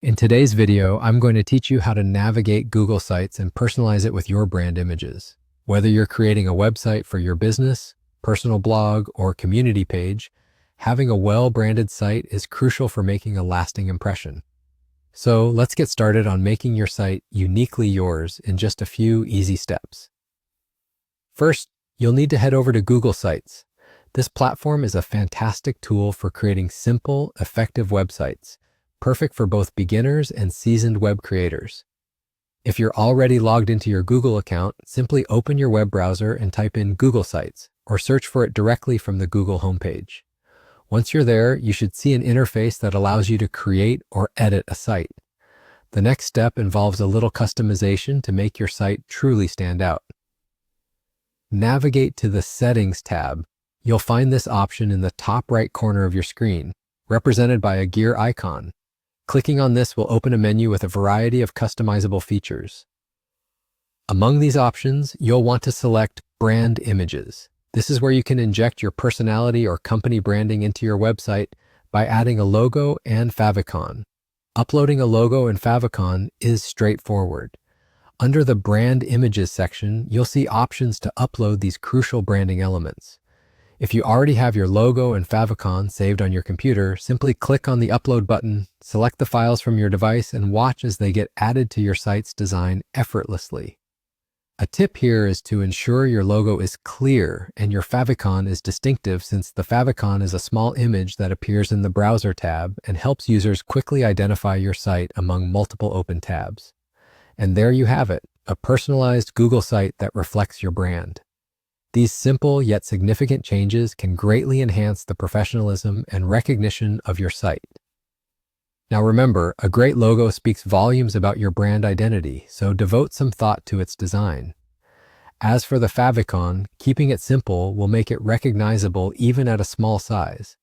In today's video, I'm going to teach you how to navigate Google Sites and personalize it with your brand images. Whether you're creating a website for your business, personal blog, or community page, having a well-branded site is crucial for making a lasting impression. So let's get started on making your site uniquely yours in just a few easy steps. First, you'll need to head over to Google Sites. This platform is a fantastic tool for creating simple, effective websites, perfect for both beginners and seasoned web creators. If you're already logged into your Google account, simply open your web browser and type in Google Sites, or search for it directly from the Google homepage. Once you're there, you should see an interface that allows you to create or edit a site. The next step involves a little customization to make your site truly stand out. Navigate to the Settings tab. You'll find this option in the top right corner of your screen, represented by a gear icon. Clicking on this will open a menu with a variety of customizable features. Among these options, you'll want to select Brand Images. This is where you can inject your personality or company branding into your website by adding a logo and favicon. Uploading a logo and favicon is straightforward. Under the Brand Images section, you'll see options to upload these crucial branding elements. If you already have your logo and favicon saved on your computer, simply click on the Upload button, select the files from your device, and watch as they get added to your site's design effortlessly. A tip here is to ensure your logo is clear and your favicon is distinctive, since the favicon is a small image that appears in the Browser tab and helps users quickly identify your site among multiple open tabs. And there you have it, a personalized Google site that reflects your brand. These simple yet significant changes can greatly enhance the professionalism and recognition of your site. Now remember, a great logo speaks volumes about your brand identity, so devote some thought to its design. As for the favicon, keeping it simple will make it recognizable even at a small size.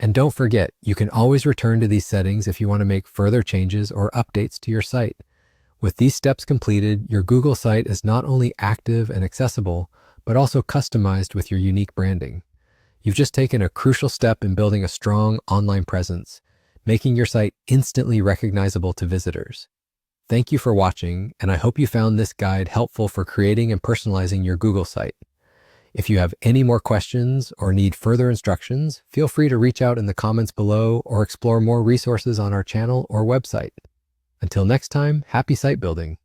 And don't forget, you can always return to these settings if you want to make further changes or updates to your site. With these steps completed, your Google site is not only active and accessible, but also customized with your unique branding. You've just taken a crucial step in building a strong online presence, making your site instantly recognizable to visitors. Thank you for watching, and I hope you found this guide helpful for creating and personalizing your Google site. If you have any more questions or need further instructions, feel free to reach out in the comments below or explore more resources on our channel or website. Until next time, happy site building!